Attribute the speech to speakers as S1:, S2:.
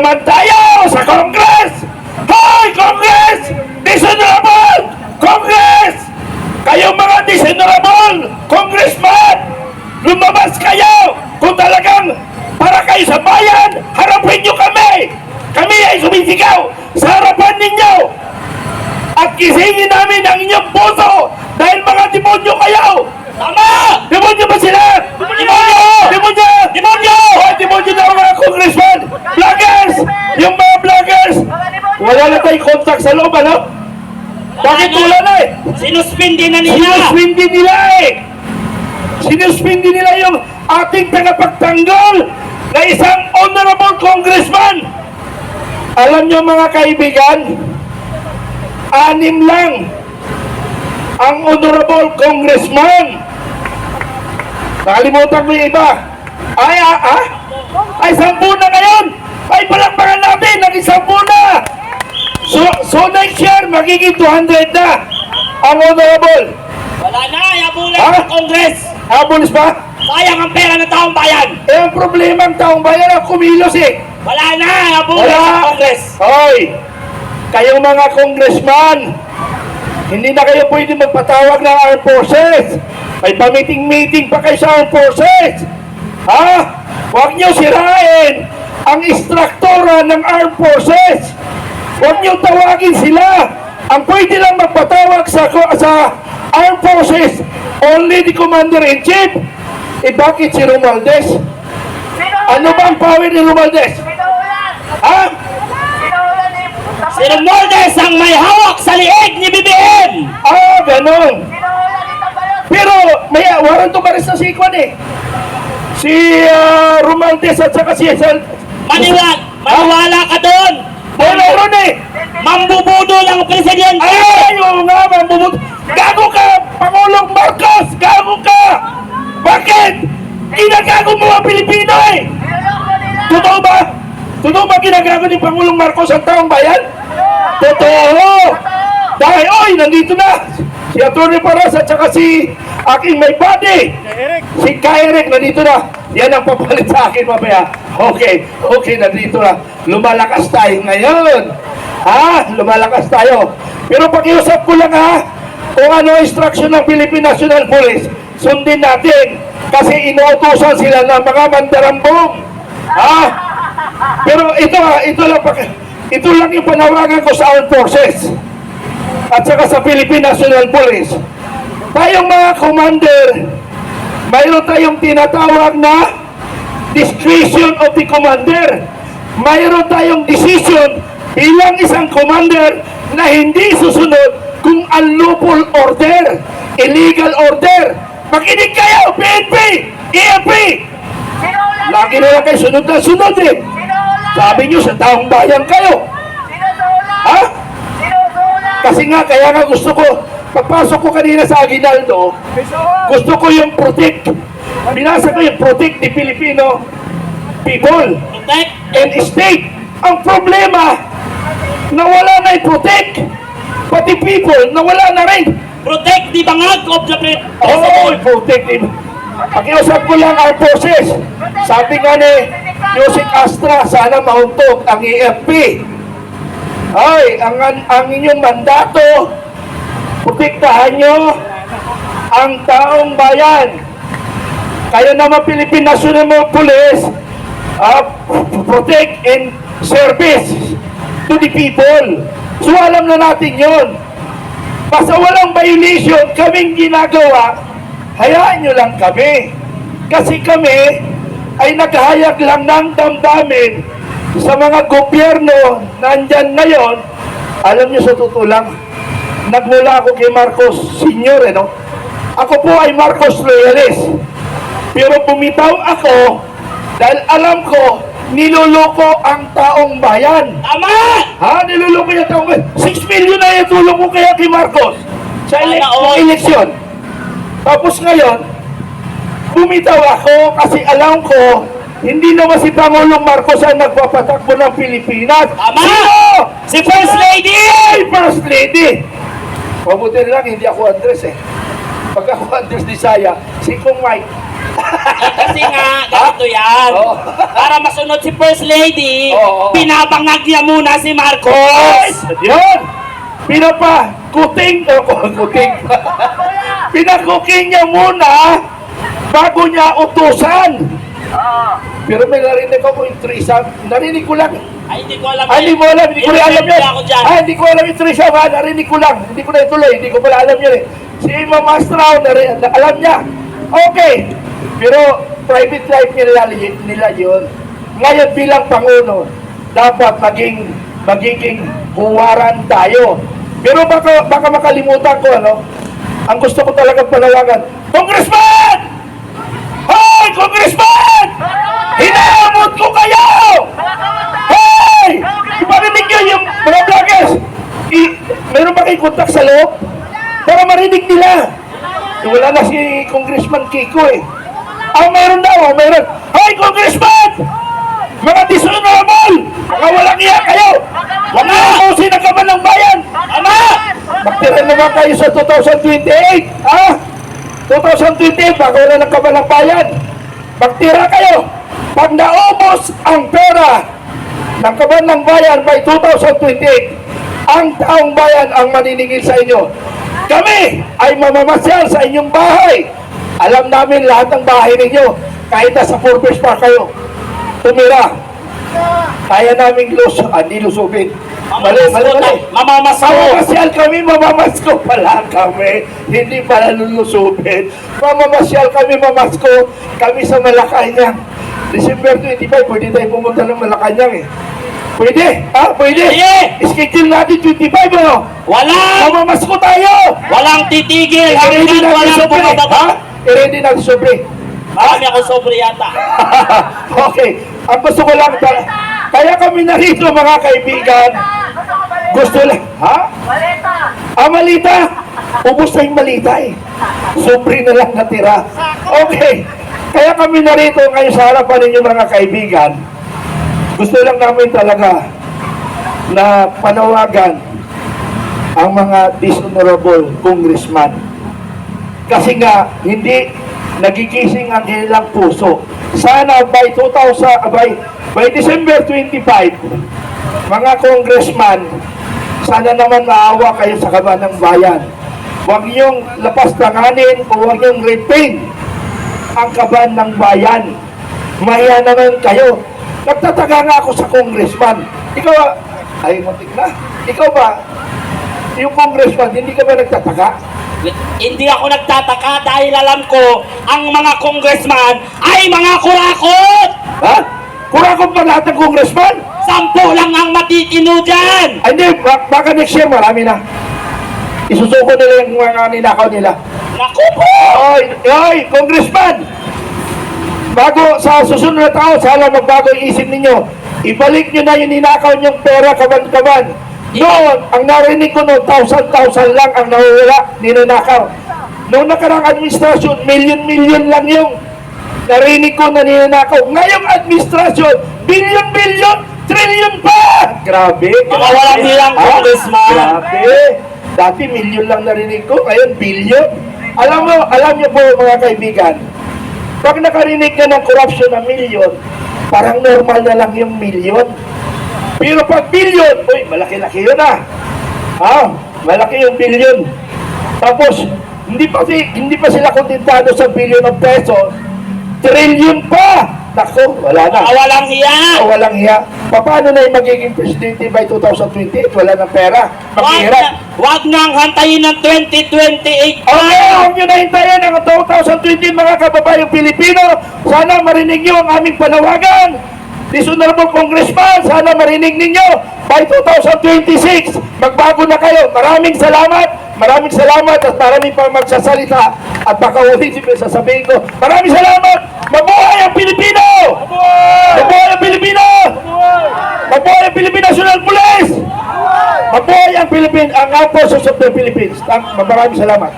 S1: naman tayo sa Congress! Hoy, Congress! Dishonorable! Congress! Kayong mga dishonorable Congressman! Lumabas kayo! Kung talagang para kayo sa bayan, harapin nyo kami! Kami ay sumisigaw sa harapan ninyo! At kisingin namin ang inyong puso dahil mga demonyo kayo! Tama! Demonyo ba sila? Demonyo! Demonyo! Demonyo! Oh, demonyo na mga congressman! Vloggers! Yung mga vloggers! Wala na tayong contact sa loob, ano? Bakit wala na eh?
S2: Sinuspindi na nila!
S1: Sinuspindi nila eh! Sinuspindi nila yung ating tagapagtanggol na isang honorable congressman! Alam nyo mga kaibigan, 6 lang ang honorable congressman. Nakalimutan ko yung iba. Ay 10 na ngayon. Ay palakpakan natin, naging 10 na. So next year, magiging 200 na ang honorable.
S2: Wala na, yabulan sa Congress!
S1: Abulis pa?
S2: Sayang ang pera ng taong bayan!
S1: Eh, ang problema ang taong bayan ang kumilos eh.
S2: Wala na, yabulan sa Congress!
S1: Hoy, kayong mga congressman, hindi na kayo pwede magpatawag ng armed forces. May pa-meeting-meeting pa kayo sa armed forces. Ha? Huwag nyo sirain ang instruktora ng armed forces. Huwag nyo tawagin sila. Ang pwede lang magpatawag sa armed forces, only the commander-in-chief. Eh bakit si Romualdez? Ano ba ang power ni Romualdez? Ha?
S2: Si Romualdez ang may hawak sa liig ni BBM!
S1: Ganon. Pero may warrant of arrest na si Ikwan eh. Si Romualdez at saka si
S2: Maniwala ka doon!
S1: meron eh.
S2: Mambubudo lang ang presidente!
S1: Ay, oo nga, mambubud. Gago ka, Pangulong Marcos! Gago ka! Bakit? Ginagago mo ang Pilipino eh! Totoo ba? Totoo ba ginagago ni Pangulong Marcos ang taong bayan? Totoo! Dahil, nandito na! Si Atty. Paras at saka si aking may body! Si Kairek, nandito na! Yan ang papalit sa akin mamaya. Okay, nandito na. Lumalakas tayo ngayon. Lumalakas tayo. Pero pakiusap ko lang kung ano instruction ng Philippine National Police, sundin natin. Kasi inuutusan sila ng mga mandarambong. Pero ito lang yung panawagan ko sa armed forces at saka sa Philippine National Police. Tayong mga commander, mayroon tayong tinatawag na discretion of the commander. Mayroon tayong decision bilang isang commander na hindi susunod kung unlawful order, illegal order. Makinig kayo, PNP, EFP! Lagi na lang kayo sunod na sunod eh. Sabi nyo sa taong bayan kayo. Kasi nga, kaya nga gusto ko, pagpasok ko kanina sa Aguinaldo, gusto ko yung protect. Binasa ko yung protect the Filipino people and state. Ang problema, nawala na yung protect. Pati people, nawala na rin.
S2: Protect the bangag of the
S1: protect the pakiusap ko lang ang forces. Sabi nga ni Yusek Astra, sana mahuntog ang EFP. Ang inyong mandato, protektahan nyo ang taong bayan. Kayo naman Philippine National Police, protect and service to the people. So alam na natin yun. Basta walang violation kaming ginagawa, hayaan nyo lang kami. Kasi kami ay naghahayag lang ng damdamin sa mga gobyerno nandyan ngayon. Alam nyo sa totoo lang, nagmula ako kay Marcos Sr. Ako po ay Marcos loyalist. Pero bumitaw ako dahil alam ko niloloko ang taong bayan.
S2: Tama!
S1: Niloloko yung taong bayan. 6 million na yung tulong ko kaya kay Marcos sa eleksyon. Tapos ngayon, bumitaw ako kasi alam ko hindi naman si Pangulong Marcos ang nagpapatakbo ng Pilipinas.
S2: Tama!
S1: Sino?
S2: Si First Lady!
S1: First Lady! Mabuti lang, hindi ako Andres eh. Pag ako Andres Disaya, si Kong Mike.
S2: Kasi nga, ganito yan.
S1: Oo.
S2: Para masunod si First Lady,
S1: Oo.
S2: pinabangag niya muna si
S1: Ay,
S2: Marcos.
S1: yun! Kuting. Pinakuking niya muna bago niya utusan. Pero may narinig ako yung threesome. Narinig ko lang.
S2: Ay, hindi ko alam.
S1: Hindi mo alam. Hindi ko rin alam yan.
S2: Ako dyan.
S1: Hindi ko alam yung threesome. Narinig ko lang. Hindi ko na ituloy. Hindi ko pala alam yun eh. Si Ma'am Astraw, alam niya. Okay. Pero private life nila yun. Ngayon bilang Pangulo, dapat magiging huwaran tayo. Pero baka makalimutan ko, ang gusto ko talagang panawagan, Congressman! Hoy, Congressman! Hinahamon ko kayo! Hoy! Iparinig nyo yung mga vloggers! Meron ba kayong kontak sa loob? Para marinig nila. Wala na si Congressman Kiko eh. Meron daw, meron. Hoy, Congressman! Mga dishonorable! Mga walang iya kayo! Wala ako sinagaman ng bayan!
S2: Ama!
S1: Magtira naman kayo sa 2028! Ha? 2028, bago na nagkaman ng bayan! Magtira kayo! Pag naubos ang pera ng kaban ng bayan by 2028, ang taong bayan ang maniningil sa inyo. Kami ay mamamasyal sa inyong bahay. Alam namin lahat ng bahay ninyo. Kahit nasa Forbes pa kayo. Tumira. Kaya namin lusubin. Mali.
S2: Mamamasko.
S1: Mamamasyal kami, mamamasko pala kami. Hindi pala lulusubin. Mamamasyal kami, mamasko. Kami sa Malacanang. December 25, pwede tayo pumunta ng Malacanang eh. Pwede? Ha? Pwede?
S2: Pwede.
S1: Schedule natin 25 ano?
S2: Walang!
S1: Mamamasko tayo!
S2: Walang titigil
S1: I-ready
S2: hanggang
S1: natin
S2: walang
S1: sobre. Ha?
S2: bumababa.
S1: I-ready natin sobre.
S2: Marami ako sobre yata.
S1: Okay. Ang gusto ko lang, kaya kami narito mga kaibigan, gusto lang, ha? Malita! Ubus na yung malita eh. Sobre na lang natira. Okay. Kaya kami narito ngayon sa harapan ninyo mga kaibigan, gusto lang namin talaga na panawagan ang mga dishonorable congressman. Kasi nga, hindi nagigising ang kanilang puso. Sana by December 25, mga congressman, sana naman maawa kayo sa kaban ng bayan. Huwag niyong lapastanganin o huwag niyong retain ang kaban ng bayan. Mahiya naman kayo. Nagtataka nga ako sa congressman. Ikaw, ay matik na. Ikaw ba, yung congressman, hindi ka ba nagtataka?
S2: Hindi ako nagtataka dahil alam ko ang mga congressman ay mga kurakot!
S1: Ha? Kurakot ba lahat ng congressman?
S2: 10 lang ang matitino dyan!
S1: Ay, hindi, baka next year marami na. Isusuko nila yung mga ninakaw nila.
S2: Naku po!
S1: Oy, congressman! Bago sa susunod na taon, sana magbago yung isip ninyo. Ibalik nyo na yung ninakaw nyong pera kaban-kaban. Noon, ang narinig ko noon, 1,000 lang ang nawawala, ninanakaw. Noong nakarang administrasyon, million lang yung narinig ko na ninanakaw. Ngayong administrasyon, billion, trillion pa! Grabe!
S2: Mga walang hilang congressman.
S1: Grabe! Dati million lang narinig ko, ngayon billion. Alam niyo po mga kaibigan, pag nakarinig ka ng corruption na million, parang normal na lang yung million. Pero pag billion, uy, malaki-laki yun ah. Malaki yung billion. Tapos, hindi pa sila kontentado sa billion of pesos, trillion pa! Nako, wala na.
S2: Walang hiya!
S1: Walang hiya. Paano na yung magiging presidente by 2028? Wala ng pera. Maghihirap.
S2: Wag nang hantayin ng 2028 pa!
S1: Okay, huwag nyo na hintayin ang 2020 mga kababayang Pilipino. Sana marinig nyo ang aming panawagan. Dishonorable Congressman, sana marinig ninyo by 2026. Magbago na kayo. Maraming salamat at maraming pang magsasalita. At baka ulitin ko sasabihin ko, maraming salamat! Mabuhay ang Pilipino! Mabuhay ang Pilipino! Mabuhay ang Philippine National Police! Mabuhay ang Armed Forces of the Philippines. Maraming salamat.